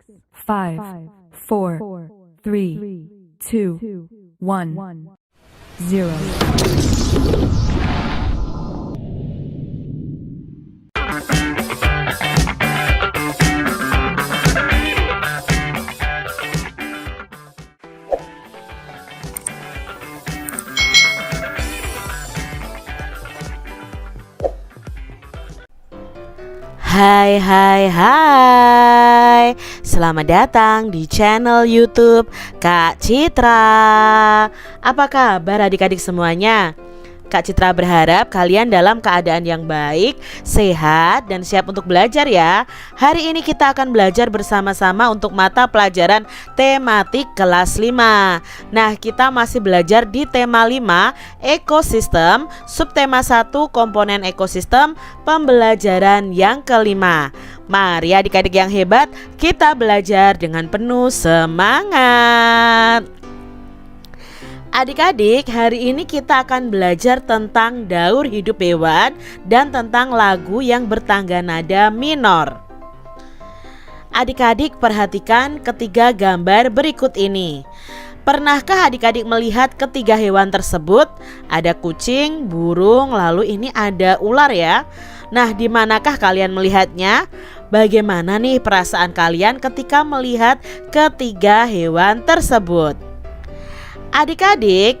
5, 4, 3, 2, 1, 0. Hai, selamat datang di channel YouTube Kak Citra. Apa kabar adik-adik semuanya? Kak Citra berharap kalian dalam keadaan yang baik, sehat, dan siap untuk belajar ya. Hari ini kita akan belajar bersama-sama untuk mata pelajaran tematik kelas 5. Nah, kita masih belajar di tema 5, ekosistem, subtema 1, komponen ekosistem, pembelajaran yang kelima. Mari adik-adik yang hebat, kita belajar dengan penuh semangat. Adik-adik, hari ini kita akan belajar tentang daur hidup hewan dan tentang lagu yang bertangga nada minor. Adik-adik perhatikan ketiga gambar berikut ini. Pernahkah adik-adik melihat ketiga hewan tersebut? Ada kucing, burung, lalu ini ada ular ya. Nah, di manakah kalian melihatnya? Bagaimana nih perasaan kalian ketika melihat ketiga hewan tersebut? Adik-adik,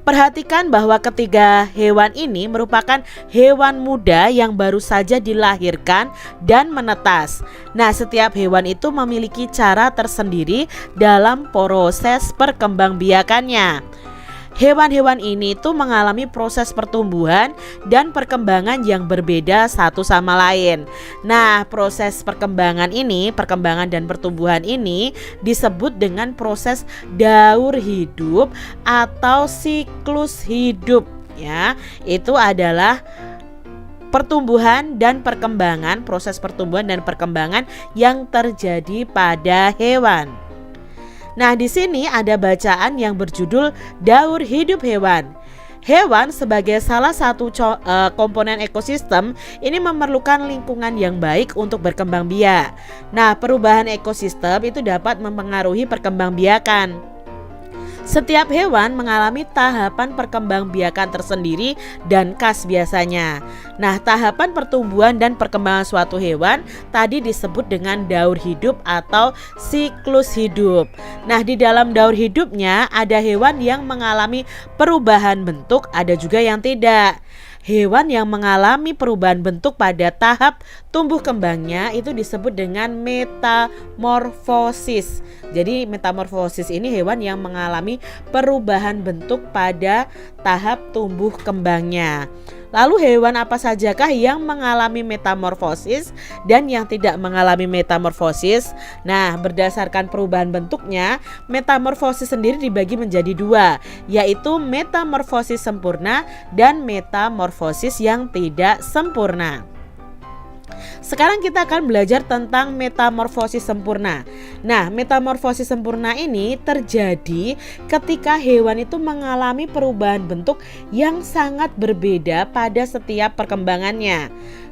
perhatikan bahwa ketiga hewan ini merupakan hewan muda yang baru saja dilahirkan dan menetas. Nah, setiap hewan itu memiliki cara tersendiri dalam proses perkembangbiakannya. Hewan-hewan ini tuh mengalami proses pertumbuhan dan perkembangan yang berbeda satu sama lain. Nah, proses perkembangan dan pertumbuhan ini disebut dengan proses daur hidup atau siklus hidup ya. Itu adalah pertumbuhan dan perkembangan, proses pertumbuhan dan perkembangan yang terjadi pada hewan. Nah, di sini ada bacaan yang berjudul Daur Hidup Hewan. Hewan sebagai salah satu komponen ekosistem ini memerlukan lingkungan yang baik untuk berkembang biak. Nah, perubahan ekosistem itu dapat mempengaruhi perkembangbiakan. Setiap hewan mengalami tahapan perkembangbiakan tersendiri dan khas biasanya. Nah, tahapan pertumbuhan dan perkembangan suatu hewan tadi disebut dengan daur hidup atau siklus hidup. Nah, di dalam daur hidupnya ada hewan yang mengalami perubahan bentuk, ada juga yang tidak. Hewan yang mengalami perubahan bentuk pada tahap tumbuh kembangnya itu disebut dengan metamorfosis. Jadi metamorfosis ini hewan yang mengalami perubahan bentuk pada tahap tumbuh kembangnya. Lalu hewan apa sajakah yang mengalami metamorfosis dan yang tidak mengalami metamorfosis? Nah, berdasarkan perubahan bentuknya, metamorfosis sendiri dibagi menjadi dua, yaitu metamorfosis sempurna dan metamorfosis yang tidak sempurna. Sekarang kita akan belajar tentang metamorfosis sempurna. Nah, metamorfosis sempurna ini terjadi ketika hewan itu mengalami perubahan bentuk yang sangat berbeda pada setiap perkembangannya.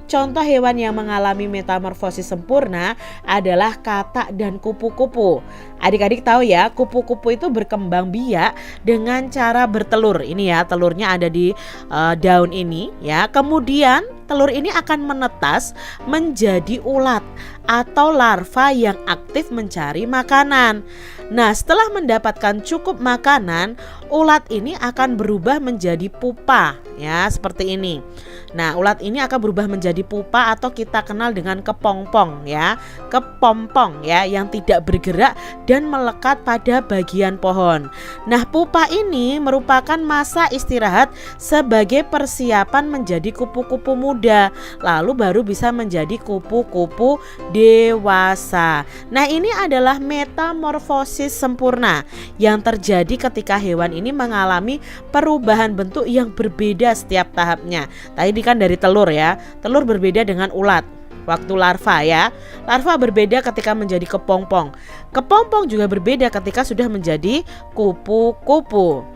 Contoh hewan yang mengalami metamorfosis sempurna adalah katak dan kupu-kupu. Adik-adik tahu ya, kupu-kupu itu berkembang biak dengan cara bertelur. Ini ya, telurnya ada di daun ini ya. Kemudian telur ini akan menetas menjadi ulat atau larva yang aktif mencari makanan. Nah, setelah mendapatkan cukup makanan, ulat ini akan berubah menjadi pupa ya, seperti ini. Nah, ulat ini akan berubah menjadi pupa atau kita kenal dengan kepompong ya. Kepompong ya, yang tidak bergerak dan melekat pada bagian pohon. Nah, pupa ini merupakan masa istirahat sebagai persiapan menjadi kupu-kupu muda, lalu baru bisa menjadi kupu-kupu dewasa. Nah, ini adalah metamorfosis sempurna yang terjadi ketika hewan ini mengalami perubahan bentuk yang berbeda setiap tahapnya. Tadi kan dari telur ya. Telur berbeda dengan ulat waktu larva ya. Larva berbeda ketika menjadi kepompong. Kepompong juga berbeda ketika sudah menjadi kupu-kupu.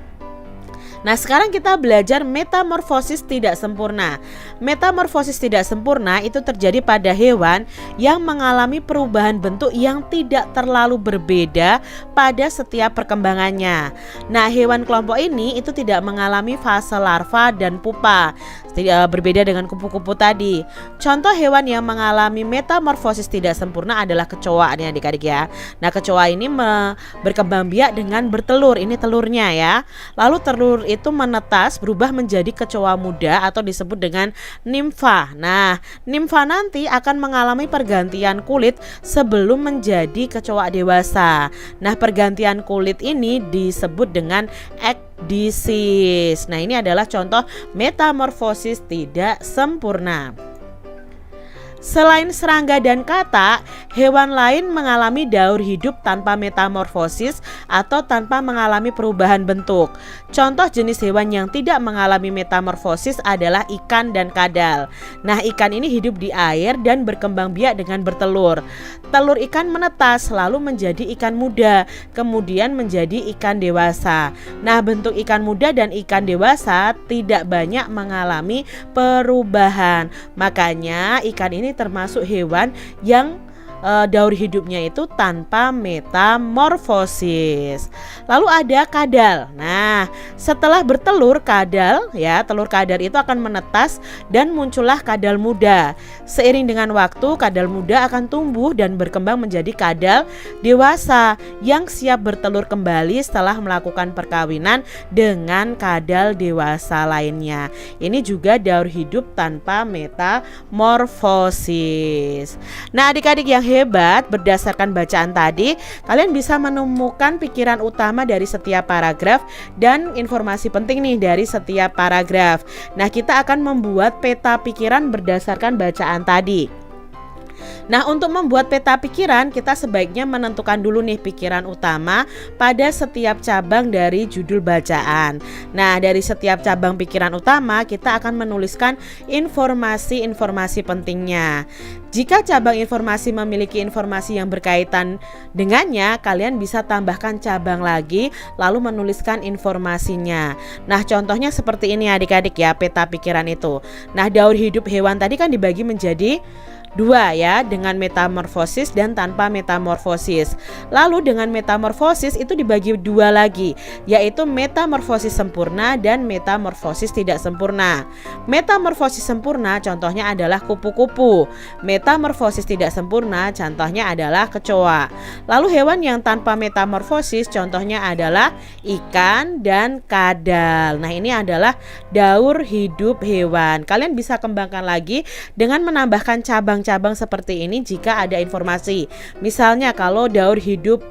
Nah, sekarang kita belajar metamorfosis tidak sempurna. Metamorfosis tidak sempurna itu terjadi pada hewan yang mengalami perubahan bentuk yang tidak terlalu berbeda pada setiap perkembangannya. Nah, hewan kelompok ini itu tidak mengalami fase larva dan pupa, berbeda dengan kupu-kupu tadi. Contoh hewan yang mengalami metamorfosis tidak sempurna adalah kecoa nih adik-adik ya. Nah, kecoa ini berkembang biak dengan bertelur. Ini telurnya ya. Lalu telur itu menetas berubah menjadi kecoa muda atau disebut dengan nimfa. Nah, nimfa nanti akan mengalami pergantian kulit sebelum menjadi kecoa dewasa. Nah, pergantian kulit ini disebut dengan ekdisis. Nah, ini adalah contoh metamorfosis tidak sempurna. Selain serangga dan katak, hewan lain mengalami daur hidup tanpa metamorfosis atau tanpa mengalami perubahan bentuk. Contoh jenis hewan yang tidak mengalami metamorfosis adalah ikan dan kadal. Nah, ikan ini hidup di air dan berkembang biak dengan bertelur. Telur ikan menetas lalu menjadi ikan muda, kemudian menjadi ikan dewasa. Nah, bentuk ikan muda dan ikan dewasa tidak banyak mengalami perubahan. Makanya ikan ini termasuk hewan yang daur hidupnya itu tanpa metamorfosis. Lalu ada kadal. Nah, setelah bertelur kadal ya, telur kadal itu akan menetas dan muncullah kadal muda. Seiring dengan waktu, kadal muda akan tumbuh dan berkembang menjadi kadal dewasa yang siap bertelur kembali setelah melakukan perkawinan dengan kadal dewasa lainnya. Ini juga daur hidup tanpa metamorfosis. Nah, adik-adik yang hebat, berdasarkan bacaan tadi, kalian bisa menemukan pikiran utama dari setiap paragraf dan informasi penting nih dari setiap paragraf. Nah, kita akan membuat peta pikiran berdasarkan bacaan tadi. Nah, untuk membuat peta pikiran, kita sebaiknya menentukan dulu nih pikiran utama pada setiap cabang dari judul bacaan. Nah, dari setiap cabang pikiran utama, kita akan menuliskan informasi-informasi pentingnya. Jika cabang informasi memiliki informasi yang berkaitan dengannya, kalian bisa tambahkan cabang lagi, lalu menuliskan informasinya. Nah, contohnya seperti ini adik-adik ya, peta pikiran itu. Nah, daur hidup hewan tadi kan dibagi menjadi dua ya, dengan metamorfosis dan tanpa metamorfosis. Lalu dengan metamorfosis itu dibagi dua lagi, yaitu metamorfosis sempurna dan metamorfosis tidak sempurna. Metamorfosis sempurna contohnya adalah kupu-kupu. Metamorfosis tidak sempurna contohnya adalah kecoa. Lalu hewan yang tanpa metamorfosis contohnya adalah ikan dan kadal. Nah, ini adalah daur hidup hewan. Kalian bisa kembangkan lagi dengan menambahkan cabang seperti ini jika ada informasi. Misalnya kalau daur hidup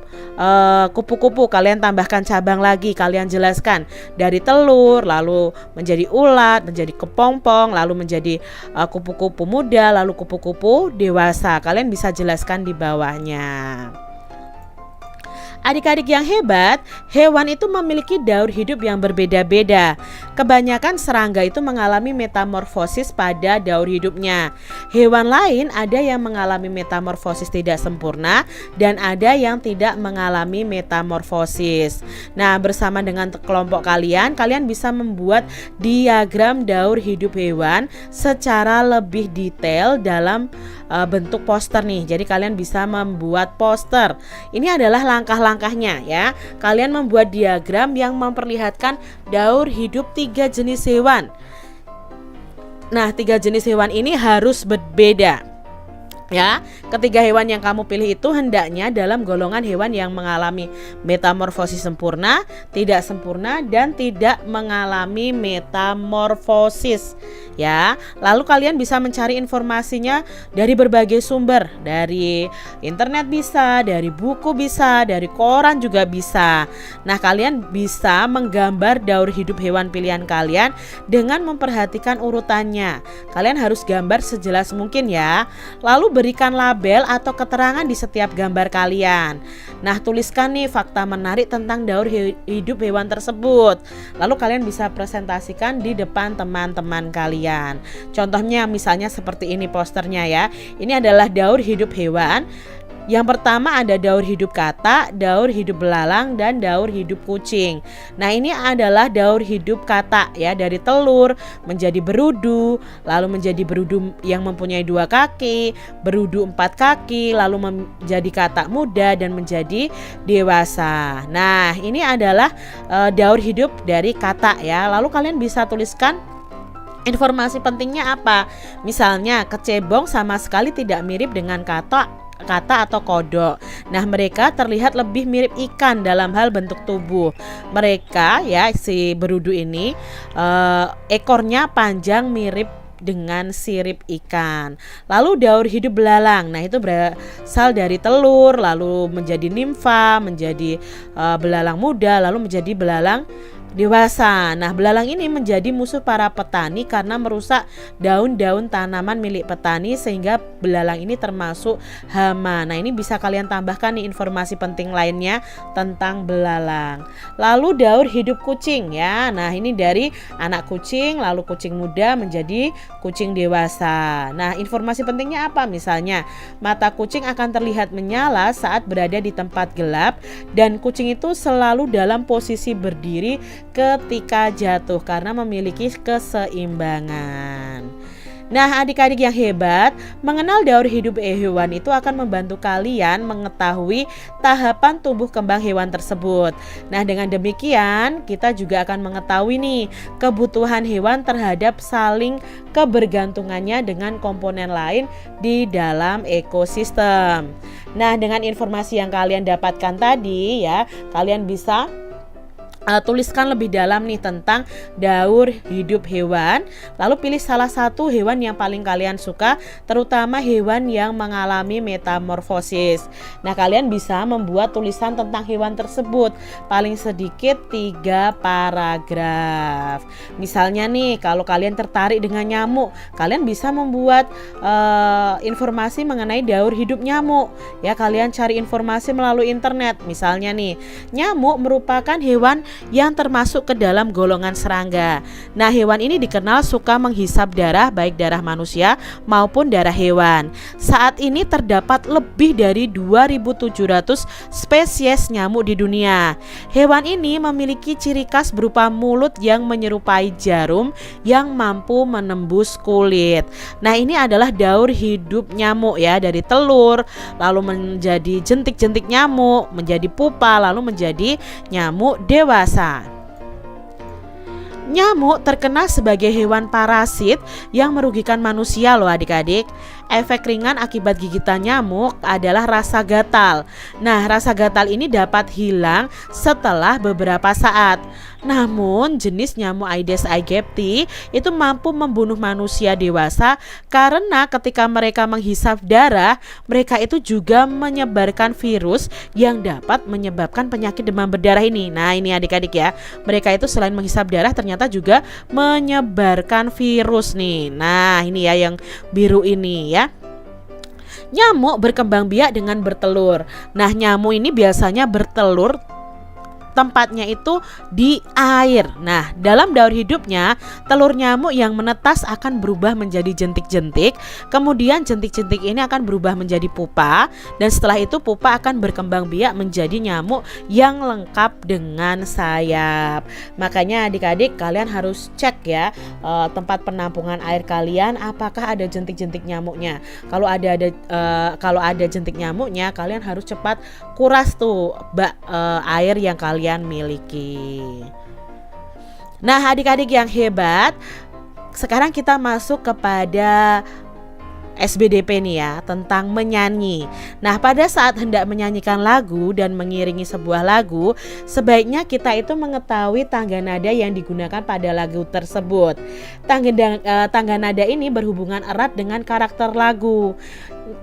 kupu-kupu, kalian tambahkan cabang lagi, kalian jelaskan dari telur lalu menjadi ulat, menjadi kepompong, lalu menjadi kupu-kupu muda, lalu kupu-kupu dewasa. Kalian bisa jelaskan di bawahnya. Adik-adik yang hebat, hewan itu memiliki daur hidup yang berbeda-beda. Kebanyakan serangga itu mengalami metamorfosis pada daur hidupnya. Hewan lain ada yang mengalami metamorfosis tidak sempurna dan ada yang tidak mengalami metamorfosis. Nah, bersama dengan kelompok kalian bisa membuat diagram daur hidup hewan secara lebih detail dalam bentuk poster nih. Jadi kalian bisa membuat poster. Ini adalah langkah-langkahnya ya. Kalian membuat diagram yang memperlihatkan daur hidup 3 jenis hewan. Nah, 3 jenis hewan ini harus berbeda. Ya, ketiga hewan yang kamu pilih itu hendaknya dalam golongan hewan yang mengalami metamorfosis sempurna, tidak sempurna, dan tidak mengalami metamorfosis. Ya, lalu kalian bisa mencari informasinya dari berbagai sumber, dari internet bisa, dari buku bisa, dari koran juga bisa. Nah, kalian bisa menggambar daur hidup hewan pilihan kalian dengan memperhatikan urutannya. Kalian harus gambar sejelas mungkin ya. Lalu berikan label atau keterangan di setiap gambar kalian. Nah, tuliskan nih fakta menarik tentang daur hidup hewan tersebut. Lalu kalian bisa presentasikan di depan teman-teman kalian. Contohnya misalnya seperti ini posternya ya. Ini adalah daur hidup hewan Yang pertama ada daur hidup katak, daur hidup belalang, dan daur hidup kucing. Nah, ini adalah daur hidup katak ya, dari telur menjadi berudu, lalu menjadi berudu yang mempunyai 2 kaki, berudu 4 kaki, lalu menjadi katak muda dan menjadi dewasa. Nah, ini adalah daur hidup dari katak ya. Lalu kalian bisa tuliskan informasi pentingnya apa? Misalnya, kecebong sama sekali tidak mirip dengan kata atau kodok. Nah, mereka terlihat lebih mirip ikan dalam hal bentuk tubuh. Mereka ya, si berudu ini ekornya panjang mirip dengan sirip ikan. Lalu daur hidup belalang. Nah, itu berasal dari telur, lalu menjadi nimfa, menjadi belalang muda, lalu menjadi belalang dewasa. Nah, belalang ini menjadi musuh para petani karena merusak daun-daun tanaman milik petani, sehingga belalang ini termasuk hama. Nah, ini bisa kalian tambahkan nih informasi penting lainnya tentang belalang. Lalu daur hidup kucing ya. Nah, ini dari anak kucing, lalu kucing muda menjadi kucing dewasa. Nah, informasi pentingnya apa? Misalnya, mata kucing akan terlihat menyala saat berada di tempat gelap, dan kucing itu selalu dalam posisi berdiri ketika jatuh karena memiliki keseimbangan. Nah, adik-adik yang hebat, mengenal daur hidup hewan itu akan membantu kalian mengetahui tahapan tumbuh kembang hewan tersebut. Nah, dengan demikian kita juga akan mengetahui nih kebutuhan hewan terhadap saling kebergantungannya dengan komponen lain di dalam ekosistem. Nah, dengan informasi yang kalian dapatkan tadi ya, kalian bisa tuliskan lebih dalam nih tentang daur hidup hewan. Lalu pilih salah satu hewan yang paling kalian suka, terutama hewan yang mengalami metamorfosis. Nah, kalian bisa membuat tulisan tentang hewan tersebut, paling sedikit 3 paragraf. Misalnya nih, kalau kalian tertarik dengan nyamuk, kalian bisa membuat informasi mengenai daur hidup nyamuk. Ya, kalian cari informasi melalui internet. Misalnya nih, nyamuk merupakan hewan yang termasuk ke dalam golongan serangga. Nah, hewan ini dikenal suka menghisap darah, baik darah manusia maupun darah hewan. Saat ini terdapat lebih dari 2.700 spesies nyamuk di dunia. Hewan ini memiliki ciri khas berupa mulut yang menyerupai jarum yang mampu menembus kulit. Nah, ini adalah daur hidup nyamuk ya, dari telur lalu menjadi jentik-jentik nyamuk, menjadi pupa, lalu menjadi nyamuk dewasa. Nyamuk terkenal sebagai hewan parasit yang merugikan manusia loh adik-adik. Efek ringan akibat gigitan nyamuk adalah rasa gatal. Nah, rasa gatal ini dapat hilang setelah beberapa saat. Namun, jenis nyamuk Aedes aegypti itu mampu membunuh manusia dewasa karena ketika mereka menghisap darah, mereka itu juga menyebarkan virus yang dapat menyebabkan penyakit demam berdarah ini. Nah, ini adik-adik ya, mereka itu selain menghisap darah ternyata juga menyebarkan virus nih. Nah, ini ya yang biru ini ya. Nyamuk berkembang biak dengan bertelur. Nah, nyamuk ini biasanya bertelur tempatnya itu di air. Nah, dalam daur hidupnya, telur nyamuk yang menetas akan berubah menjadi jentik-jentik. Kemudian jentik-jentik ini akan berubah menjadi pupa, dan setelah itu pupa akan berkembang biak menjadi nyamuk yang lengkap dengan sayap. Makanya adik-adik kalian harus cek ya tempat penampungan air kalian, apakah ada jentik-jentik nyamuknya. Kalau ada jentik nyamuknya, kalian harus cepat kuras tuh air yang kalian miliki. Nah, adik-adik yang hebat, sekarang kita masuk kepada SBDP nih ya, tentang menyanyi. Nah, pada saat hendak menyanyikan lagu dan mengiringi sebuah lagu, sebaiknya kita itu mengetahui tangga nada yang digunakan pada lagu tersebut. Tangga nada ini berhubungan erat dengan karakter lagu.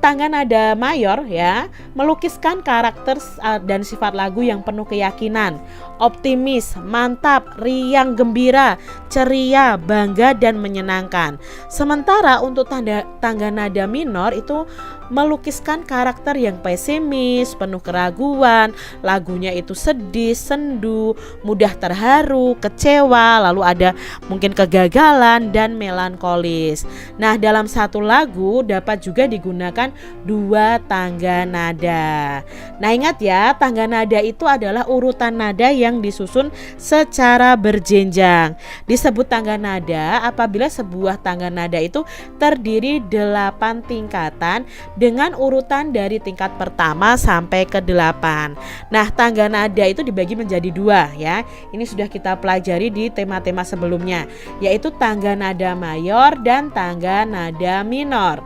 Tangga nada mayor ya melukiskan karakter dan sifat lagu yang penuh keyakinan, optimis, mantap, riang, gembira, ceria, bangga, dan menyenangkan. Sementara untuk tangga nada minor itu melukiskan karakter yang pesimis, penuh keraguan, lagunya itu sedih, sendu, mudah terharu, kecewa, lalu ada mungkin kegagalan dan melankolis. Nah, dalam satu lagu dapat juga digunakan dua tangga nada. Nah, ingat ya, tangga nada itu adalah urutan nada yang disusun secara berjenjang. Disebut tangga nada apabila sebuah tangga nada itu terdiri 8 tingkatan dengan urutan dari tingkat pertama sampai ke 8. Nah, tangga nada itu dibagi menjadi 2 ya. Ini sudah kita pelajari di tema-tema sebelumnya, yaitu tangga nada mayor dan tangga nada minor.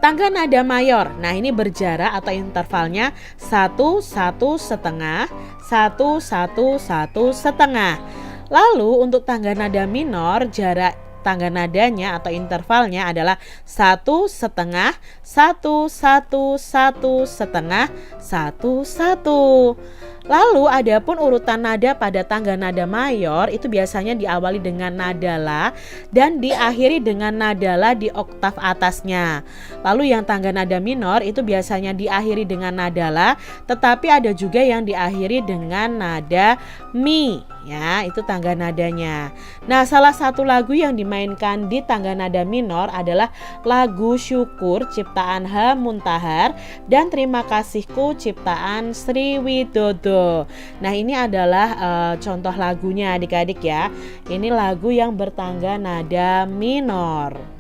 Tangga nada mayor, nah ini berjarak atau intervalnya 1, 1 setengah, 1, 1, 1 setengah. Lalu untuk tangga nada minor, jarak tangga nadanya atau intervalnya adalah 1 setengah, 1, 1, 1 setengah, 1, 1. Lalu adapun urutan nada pada tangga nada mayor itu biasanya diawali dengan nada la dan diakhiri dengan nada la di oktav atasnya. Lalu yang tangga nada minor itu biasanya diakhiri dengan nada la, tetapi ada juga yang diakhiri dengan nada mi. Ya, itu tangga nadanya. Nah, salah satu lagu yang dimainkan di tangga nada minor adalah lagu Syukur ciptaan H. Muntahar dan Terima Kasihku ciptaan Sri Widodo. Nah, ini adalah contoh lagunya adik-adik ya. Ini lagu yang bertangga nada minor.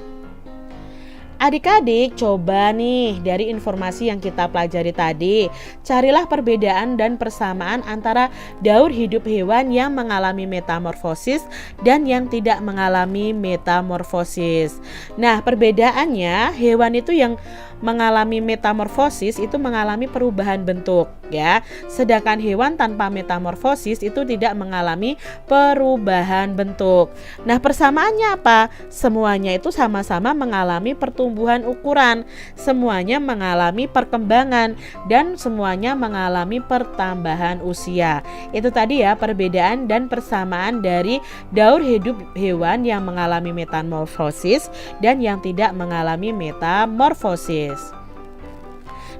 Adik-adik, coba nih dari informasi yang kita pelajari tadi, carilah perbedaan dan persamaan antara daur hidup hewan yang mengalami metamorfosis dan yang tidak mengalami metamorfosis. Nah, perbedaannya, hewan itu yang mengalami metamorfosis itu mengalami perubahan bentuk ya. Sedangkan hewan tanpa metamorfosis itu tidak mengalami perubahan bentuk. Nah, persamaannya apa? Semuanya itu sama-sama mengalami pertumbuhan ukuran, semuanya mengalami perkembangan dan semuanya mengalami pertambahan usia. Itu tadi ya perbedaan dan persamaan dari daur hidup hewan yang mengalami metamorfosis dan yang tidak mengalami metamorfosis.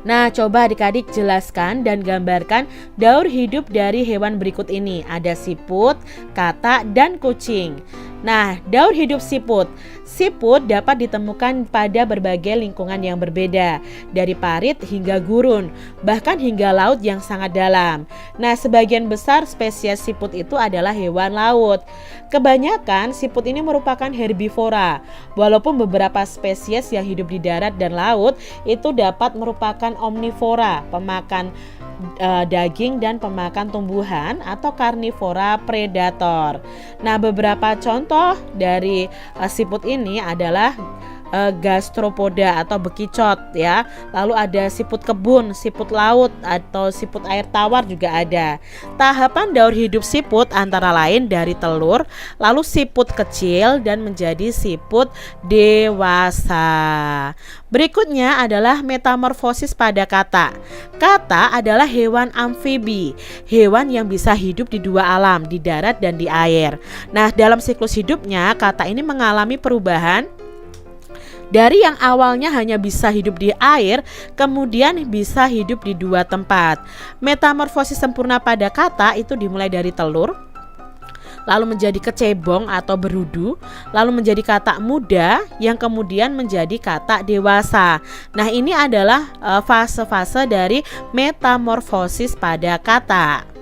Nah, coba adik-adik jelaskan dan gambarkan daur hidup dari hewan berikut ini. Ada siput, katak, dan kucing. Nah, daur hidup siput. Siput dapat ditemukan pada berbagai lingkungan yang berbeda, dari parit hingga gurun, bahkan hingga laut yang sangat dalam. Nah, sebagian besar spesies siput itu adalah hewan laut. Kebanyakan siput ini merupakan herbivora, walaupun beberapa spesies yang hidup di darat dan laut itu dapat merupakan omnivora, pemakan daging dan pemakan tumbuhan, atau karnivora predator. Nah, beberapa contoh dari siput ini adalah gastropoda atau bekicot ya. Lalu ada siput kebun, siput laut atau siput air tawar juga ada. Tahapan daur hidup siput antara lain dari telur, lalu siput kecil dan menjadi siput dewasa. Berikutnya adalah metamorfosis pada katak. Katak adalah hewan amfibi, hewan yang bisa hidup di dua alam, di darat dan di air. Nah, dalam siklus hidupnya katak ini mengalami perubahan dari yang awalnya hanya bisa hidup di air, kemudian bisa hidup di dua tempat. Metamorfosis sempurna pada katak itu dimulai dari telur, lalu menjadi kecebong atau berudu, lalu menjadi katak muda, yang kemudian menjadi katak dewasa. Nah, ini adalah fase-fase dari metamorfosis pada katak.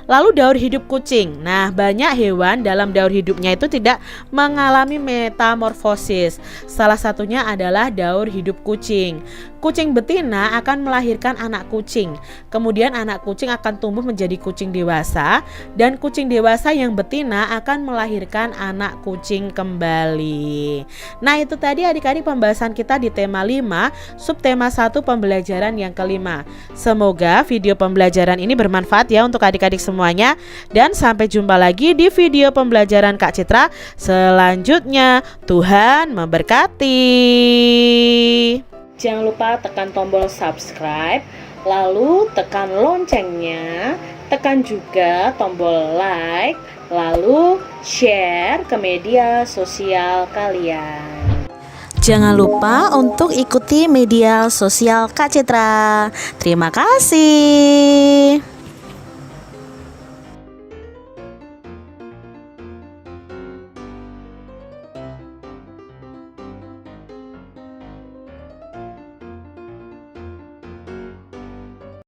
Lalu daur hidup kucing. Nah, banyak hewan dalam daur hidupnya itu tidak mengalami metamorfosis. Salah satunya adalah daur hidup kucing. Kucing betina akan melahirkan anak kucing. Kemudian anak kucing akan tumbuh menjadi kucing dewasa, dan kucing dewasa yang betina akan melahirkan anak kucing kembali. Nah, itu tadi adik-adik pembahasan kita di tema 5, subtema 1 pembelajaran yang kelima. Semoga video pembelajaran ini bermanfaat ya untuk adik-adik semuanya, dan sampai jumpa lagi di video pembelajaran Kak Citra selanjutnya. Tuhan memberkati. Jangan lupa tekan tombol subscribe, lalu tekan loncengnya, tekan juga tombol like, lalu share ke media sosial kalian. Jangan lupa untuk ikuti media sosial Kak Citra. Terima kasih.